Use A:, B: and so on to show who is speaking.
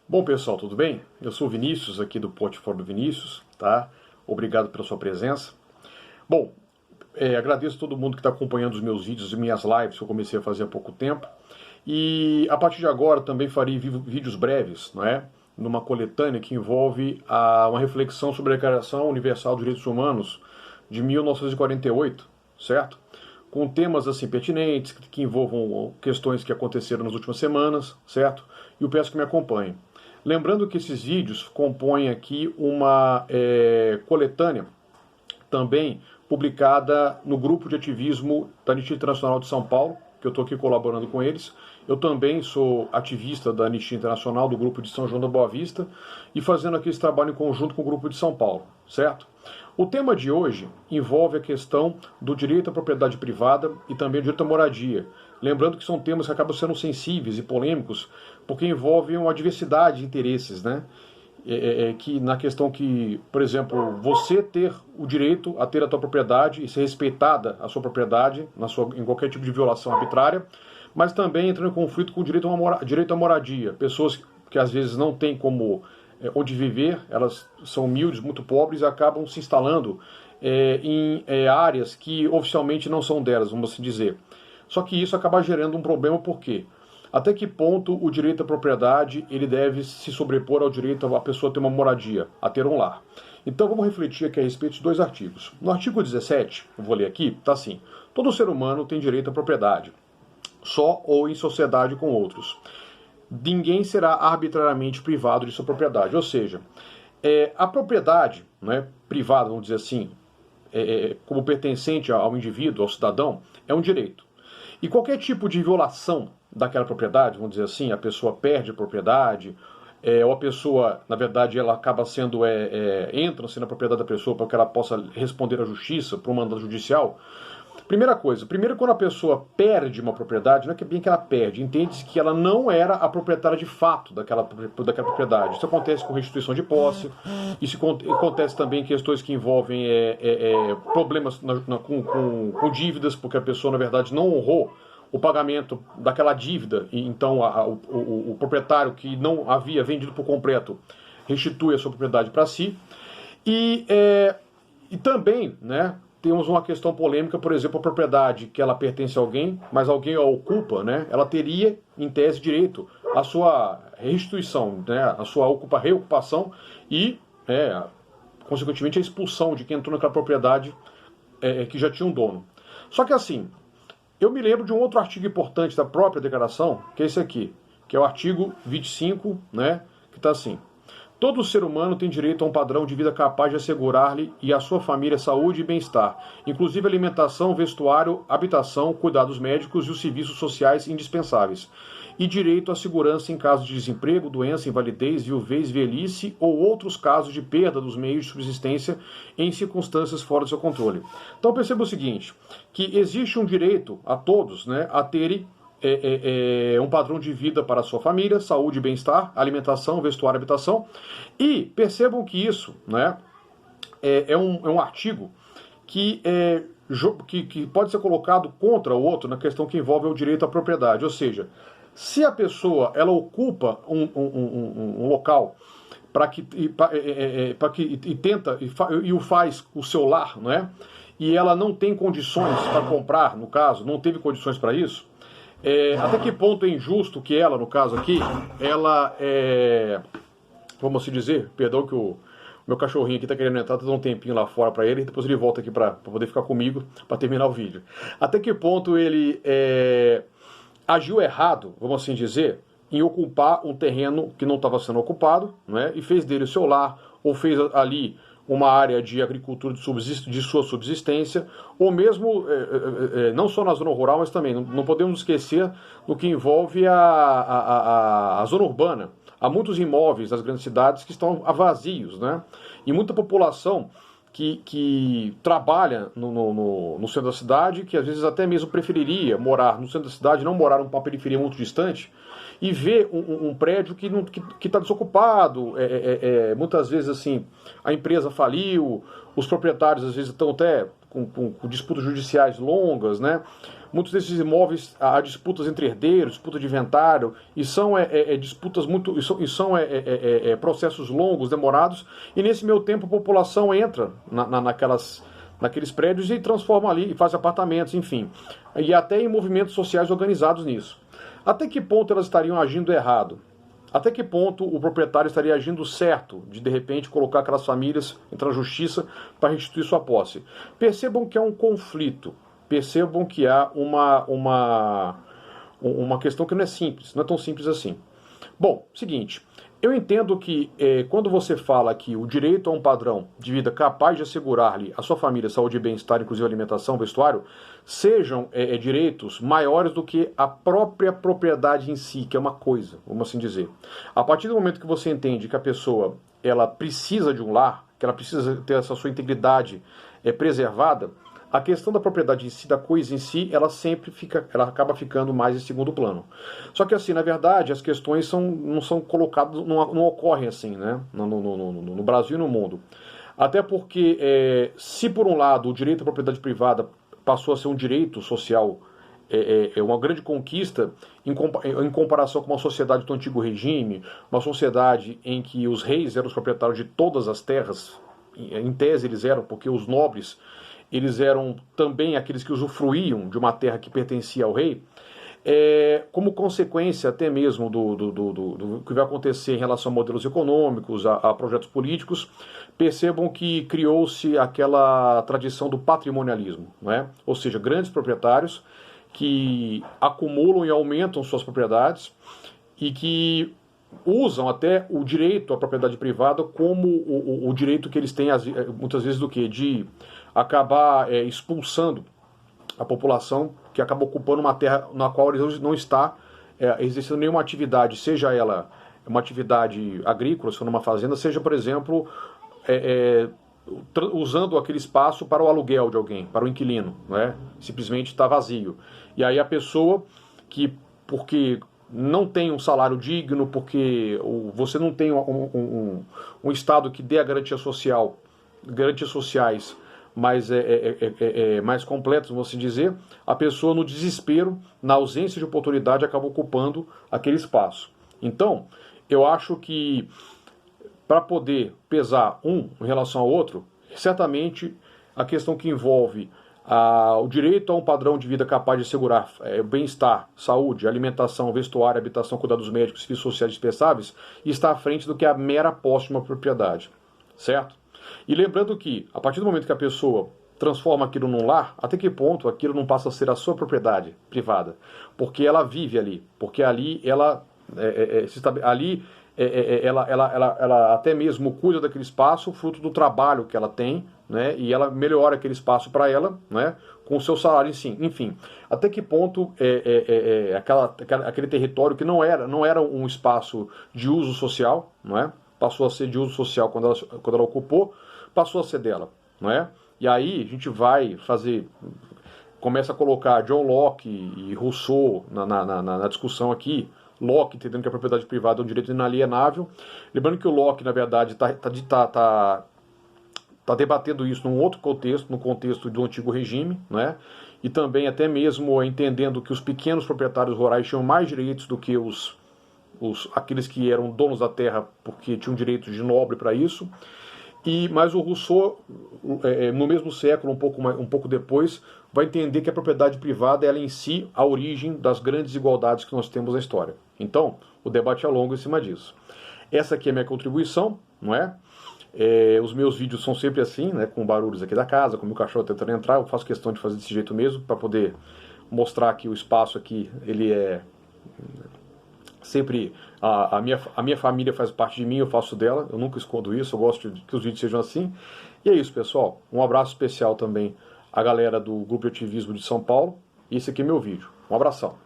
A: Bom, pessoal, tudo bem? Eu sou o Vinícius, aqui do Portfólio do Vinícius, tá? Obrigado pela sua presença. Bom, agradeço a todo mundo que está acompanhando os meus vídeos e minhas lives que eu comecei a fazer há pouco tempo. E a partir de agora também farei vídeos breves, não é? Numa coletânea que envolve uma reflexão sobre a Declaração Universal dos Direitos Humanos de 1948, certo? Com temas assim pertinentes, que envolvam questões que aconteceram nas últimas semanas, certo? E eu peço que me acompanhem. Lembrando que esses vídeos compõem aqui uma coletânea também publicada no grupo de ativismo da Anistia Internacional de São Paulo, que eu estou aqui colaborando com eles. Eu também sou ativista da Anistia Internacional, do grupo de São João da Boa Vista, e fazendo aqui esse trabalho em conjunto com o grupo de São Paulo, certo? O tema de hoje envolve a questão do direito à propriedade privada e também o direito à moradia. Lembrando que são temas que acabam sendo sensíveis e polêmicos, porque envolvem uma diversidade de interesses, né? Que na questão que, por exemplo, você ter o direito a ter a sua propriedade e ser respeitada a sua propriedade em qualquer tipo de violação arbitrária, mas também entra em conflito com o direito à moradia. Pessoas que às vezes não têm onde viver, elas são humildes, muito pobres e acabam se instalando em áreas que oficialmente não são delas, vamos assim dizer. Só que isso acaba gerando um problema, por quê? Até que ponto o direito à propriedade ele deve se sobrepor ao direito a pessoa ter uma moradia, a ter um lar? Então vamos refletir aqui a respeito de dois artigos. No artigo 17, eu vou ler aqui, está assim: todo ser humano tem direito à propriedade, só ou em sociedade com outros. Ninguém será arbitrariamente privado de sua propriedade. Ou seja, a propriedade, né, privada, vamos dizer assim, como pertencente ao indivíduo, ao cidadão, é um direito. E qualquer tipo de violação daquela propriedade, vamos dizer assim, a pessoa perde a propriedade, ou a pessoa, na verdade, ela acaba sendo, entra-se na propriedade da pessoa para que ela possa responder à justiça, por um mandado judicial. Primeira coisa, primeiro quando a pessoa perde uma propriedade, não é que bem que ela perde, entende-se que ela não era a proprietária de fato daquela propriedade. Isso acontece com restituição de posse, isso acontece também em questões que envolvem problemas com dívidas, porque a pessoa, na verdade, não honrou o pagamento daquela dívida, e então o proprietário que não havia vendido por completo restitui a sua propriedade para si. E também, né, temos uma questão polêmica, por exemplo, a propriedade que ela pertence a alguém, mas alguém a ocupa, né, ela teria, em tese, direito à sua restituição, né, à sua reocupação e, consequentemente, a expulsão de quem entrou naquela propriedade que já tinha um dono. Só que assim, eu me lembro de um outro artigo importante da própria declaração, que é esse aqui, que é o artigo 25, né, que está assim: todo ser humano tem direito a um padrão de vida capaz de assegurar-lhe e à sua família saúde e bem-estar, inclusive alimentação, vestuário, habitação, cuidados médicos e os serviços sociais indispensáveis, e direito à segurança em caso de desemprego, doença, invalidez, viuvez, velhice ou outros casos de perda dos meios de subsistência em circunstâncias fora do seu controle. Então perceba o seguinte, que existe um direito a todos, né, a terem um padrão de vida para a sua família, saúde e bem-estar, alimentação, vestuário e habitação. E percebam que isso, né, é um artigo que pode ser colocado contra o outro na questão que envolve o direito à propriedade. Ou seja, se a pessoa ela ocupa um local e o faz o seu lar, né, e ela não tem condições para comprar, no caso, não teve condições para isso, até que ponto é injusto que ela, no caso aqui, ela vamos assim dizer, perdão que o meu cachorrinho aqui está querendo entrar, tá dando um tempinho lá fora para ele, e depois ele volta aqui para poder ficar comigo, para terminar o vídeo. Até que ponto ele agiu errado, vamos assim dizer, em ocupar um terreno que não estava sendo ocupado, né, e fez dele o seu lar, ou fez ali uma área de agricultura de sua subsistência, ou mesmo, não só na zona rural, mas também, não podemos esquecer do que envolve a zona urbana. Há muitos imóveis nas grandes cidades que estão vazios, né? E muita população que trabalha no centro da cidade, que às vezes até mesmo preferiria morar no centro da cidade, não morar numa periferia muito distante, e ver um prédio que está desocupado, muitas vezes assim, a empresa faliu, os proprietários às vezes estão até com disputas judiciais longas, né? Muitos desses imóveis há disputas entre herdeiros, disputa de inventário, e são disputas muito, e são processos longos, demorados, e nesse meio tempo a população entra naqueles prédios e transforma ali, e faz apartamentos, enfim, e até em movimentos sociais organizados nisso. Até que ponto elas estariam agindo errado? Até que ponto o proprietário estaria agindo certo de repente, colocar aquelas famílias, entrar na justiça para restituir sua posse? Percebam que há um conflito, percebam que há uma questão que não é simples, não é tão simples assim. Bom, seguinte, eu entendo que quando você fala que o direito a um padrão de vida capaz de assegurar-lhe a sua família saúde e bem-estar, inclusive alimentação, vestuário, sejam direitos maiores do que a própria propriedade em si, que é uma coisa, vamos assim dizer. A partir do momento que você entende que a pessoa ela precisa de um lar, que ela precisa ter essa sua integridade preservada, a questão da propriedade em si, da coisa em si, ela acaba ficando mais em segundo plano. Só que assim, na verdade, as questões não são colocadas, não ocorrem assim, né? No Brasil e no mundo. Até porque, se por um lado o direito à propriedade privada passou a ser um direito social, uma grande conquista em comparação com uma sociedade do antigo regime, uma sociedade em que os reis eram os proprietários de todas as terras, em tese eles eram, porque os nobres eles eram também aqueles que usufruíam de uma terra que pertencia ao rei, como consequência até mesmo do que vai acontecer em relação a modelos econômicos, a projetos políticos, percebam que criou-se aquela tradição do patrimonialismo, não é? Ou seja, grandes proprietários que acumulam e aumentam suas propriedades e que usam até o direito à propriedade privada como o direito que eles têm, muitas vezes, do quê? De acabar expulsando a população que acaba ocupando uma terra na qual eles não está exercendo nenhuma atividade, seja ela uma atividade agrícola, se for numa fazenda, seja, por exemplo, usando aquele espaço para o aluguel de alguém, para o inquilino, né? Simplesmente está vazio. E aí a pessoa porque não tem um salário digno, porque você não tem um Estado que dê a garantias sociais mais completas, vamos assim dizer, a pessoa no desespero, na ausência de oportunidade, acaba ocupando aquele espaço. Então, eu acho que para poder pesar um em relação ao outro, certamente a questão que envolve o direito a um padrão de vida capaz de assegurar bem-estar, saúde, alimentação, vestuário, habitação, cuidados médicos, serviços sociais dispensáveis, está à frente do que a mera posse de uma propriedade, certo? E lembrando que, a partir do momento que a pessoa transforma aquilo num lar, até que ponto aquilo não passa a ser a sua propriedade privada? Porque ela vive ali, porque ali ela ela até mesmo cuida daquele espaço, fruto do trabalho que ela tem, né? E ela melhora aquele espaço para ela, né? Com o seu salário em si. Enfim, até que ponto aquele território que não era um espaço de uso social, não é? Passou a ser de uso social quando ela ocupou, passou a ser dela, não é? E aí a gente começa a colocar John Locke e Rousseau na discussão aqui. Locke entendendo que a propriedade privada é um direito inalienável. Lembrando que o Locke, na verdade, está debatendo isso num outro contexto, no contexto do antigo regime, né? E também até mesmo entendendo que os pequenos proprietários rurais tinham mais direitos do que aqueles que eram donos da terra, porque tinham direito de nobre para isso. Mas o Rousseau, no mesmo século, um pouco depois, vai entender que a propriedade privada é ela em si a origem das grandes desigualdades que nós temos na história. Então, o debate é longo em cima disso. Essa aqui é a minha contribuição, não é? Os meus vídeos são sempre assim, né, com barulhos aqui da casa, com o meu cachorro tentando entrar. Eu faço questão de fazer desse jeito mesmo, para poder mostrar que o espaço aqui, ele é sempre... A minha família faz parte de mim, eu faço dela, eu nunca escondo isso, eu gosto que os vídeos sejam assim. E é isso, pessoal. Um abraço especial também à galera do Grupo de Ativismo de São Paulo. E esse aqui é meu vídeo. Um abração.